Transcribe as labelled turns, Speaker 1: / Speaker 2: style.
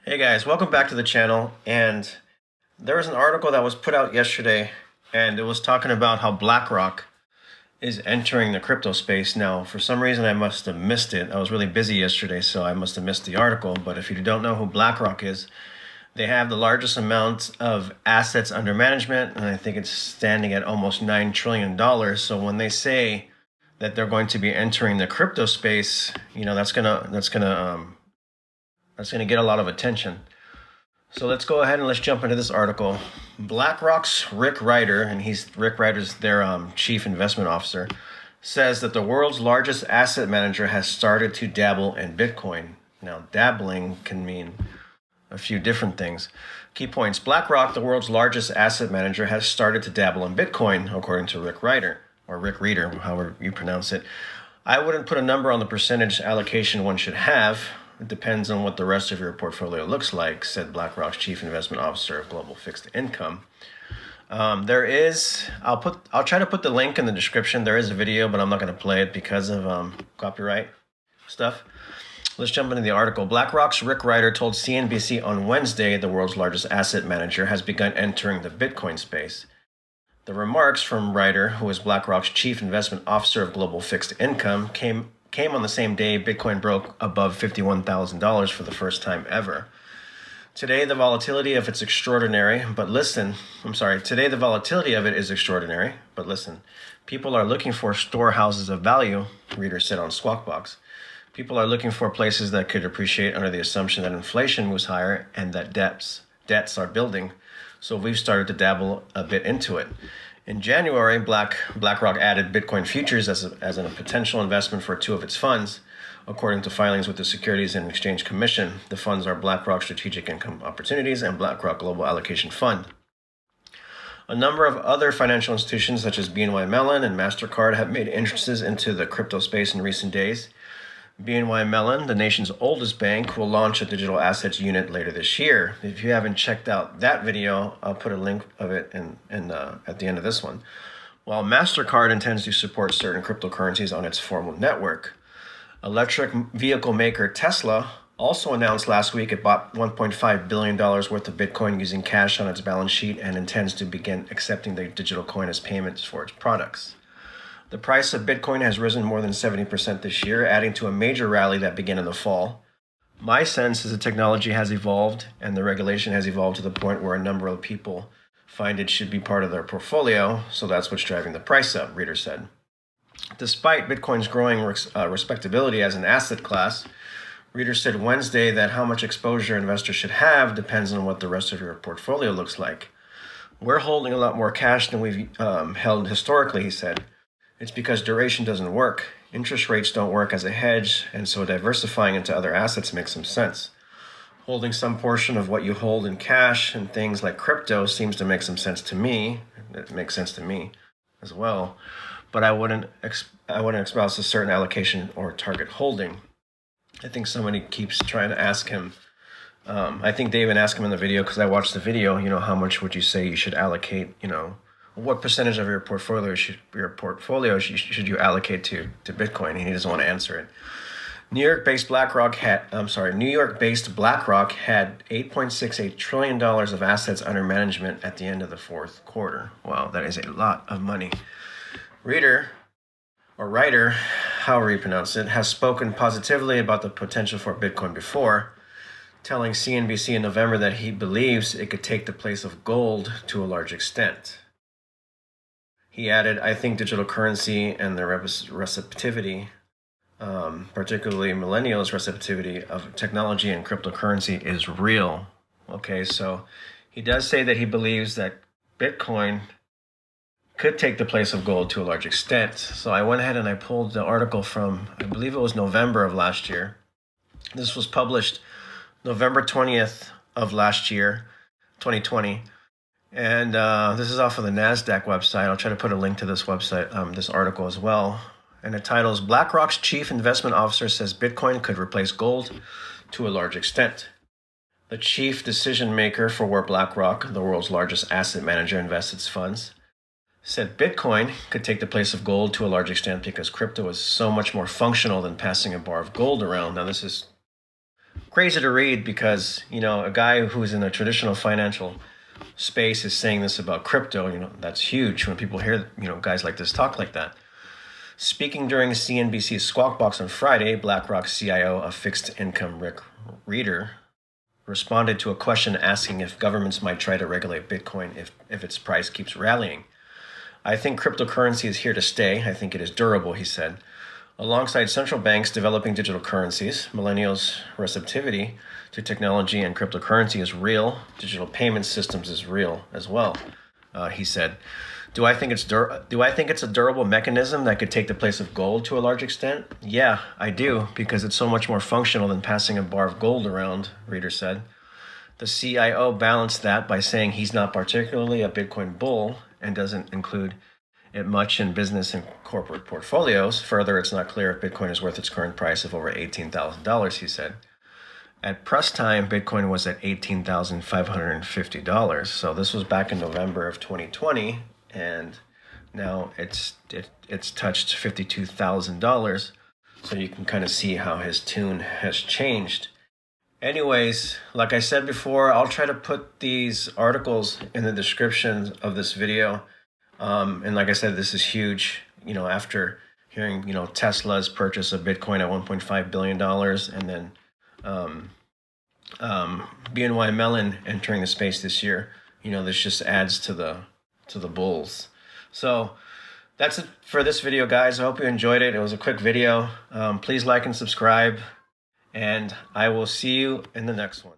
Speaker 1: Hey guys, welcome back to the channel. And there was an article that was put out yesterday, and it was talking about how BlackRock is entering the crypto space. Now, for some reason, I must have missed it. I was really busy yesterday, so I must have missed the article. But if you don't know who BlackRock is, they have the largest amount of assets under management, and I think it's standing at almost $9 trillion. So when they say that they're going to be entering the crypto space, that's gonna get a lot of attention. So let's go ahead and let's jump into this article. BlackRock's Rick Reider, and Rick Reider's their chief investment officer, says that the world's largest asset manager has started to dabble in Bitcoin. Now, dabbling can mean a few different things. Key points: BlackRock, the world's largest asset manager, has started to dabble in Bitcoin, according to Rick Reider, or Rick Reider, however you pronounce it. I wouldn't put a number on the percentage allocation one should have. It depends on what the rest of your portfolio looks like, said BlackRock's chief investment officer of global fixed income. I'll try to put the link in the description. There is a video, but I'm not going to play it because of copyright stuff. Let's jump into the article. BlackRock's Rick Reider told CNBC on Wednesday the world's largest asset manager has begun entering the Bitcoin space. The remarks from Reider, who is BlackRock's chief investment officer of global fixed income, came on the same day Bitcoin broke above $51,000 for the first time ever. Today, the volatility of it is extraordinary, but listen. People are looking for storehouses of value, Reider said on Squawk Box. People are looking for places that could appreciate under the assumption that inflation moves higher and that debts are building. So we've started to dabble a bit into it. In January, BlackRock added Bitcoin futures as a potential investment for two of its funds. According to filings with the Securities and Exchange Commission, the funds are BlackRock Strategic Income Opportunities and BlackRock Global Allocation Fund. A number of other financial institutions, such as BNY Mellon and MasterCard, have made entrances into the crypto space in recent days. BNY Mellon, the nation's oldest bank, will launch a digital assets unit later this year. If you haven't checked out that video, I'll put a link of it at the end of this one. While MasterCard intends to support certain cryptocurrencies on its formal network. Electric vehicle maker Tesla also announced last week it bought $1.5 billion worth of Bitcoin using cash on its balance sheet and intends to begin accepting the digital coin as payments for its products. The price of Bitcoin has risen more than 70% this year, adding to a major rally that began in the fall. My sense is the technology has evolved and the regulation has evolved to the point where a number of people find it should be part of their portfolio, so that's what's driving the price up, Reider said. Despite Bitcoin's growing respectability as an asset class, Reider said Wednesday that how much exposure investors should have depends on what the rest of your portfolio looks like. We're holding a lot more cash than we've held historically, he said. It's because duration doesn't work. Interest rates don't work as a hedge, and so diversifying into other assets makes some sense. Holding some portion of what you hold in cash and things like crypto seems to make some sense to me. It makes sense to me as well, but I wouldn't espouse a certain allocation or target holding. I think somebody keeps trying to ask him. I think they even asked him in the video, because I watched the video. How much would you say you should allocate? What percentage of your portfolio should you allocate to Bitcoin? And he doesn't want to answer it. New York-based BlackRock had $8.68 trillion of assets under management at the end of the fourth quarter. Wow, that is a lot of money. Reider, however you pronounce it, has spoken positively about the potential for Bitcoin before, telling CNBC in November that he believes it could take the place of gold to a large extent. He added, I think digital currency and the receptivity, particularly millennials' receptivity of technology and cryptocurrency is real. Okay, so he does say that he believes that Bitcoin could take the place of gold to a large extent. So I went ahead and I pulled the article from, I believe it was November of last year. This was published November 20th of last year, 2020. And this is off of the NASDAQ website. I'll try to put a link to this website, this article as well. And the title is BlackRock's chief investment officer says Bitcoin could replace gold to a large extent. The chief decision maker for where BlackRock, the world's largest asset manager, invests its funds, said Bitcoin could take the place of gold to a large extent because crypto is so much more functional than passing a bar of gold around. Now, this is crazy to read because, a guy who's in a traditional financial space is saying this about crypto. That's huge when people hear, guys like this talk like that. Speaking during CNBC's Squawk Box on Friday, BlackRock CIO of fixed income Rick Reider responded to a question asking if governments might try to regulate Bitcoin if its price keeps rallying. I think cryptocurrency is here to stay. I think it is durable, he said. Alongside central banks developing digital currencies, millennials' receptivity to technology and cryptocurrency is real. Digital payment systems is real as well, he said. Do I think it's a durable mechanism that could take the place of gold to a large extent? Yeah, I do, because it's so much more functional than passing a bar of gold around, Reider said. The CIO balanced that by saying he's not particularly a Bitcoin bull and doesn't include it much in business and corporate portfolios. Further, it's not clear if Bitcoin is worth its current price of over $18,000, he said. At press time, Bitcoin was at $18,550. So this was back in November of 2020, and now it's touched $52,000. So you can kind of see how his tune has changed. Anyways, like I said before, I'll try to put these articles in the description of this video. And like I said, this is huge. After hearing, Tesla's purchase of Bitcoin at $1.5 billion, and then BNY Mellon entering the space this year, this just adds to the bulls. So that's it for this video, guys. I hope you enjoyed it. It was a quick video. Please like and subscribe, and I will see you in the next one.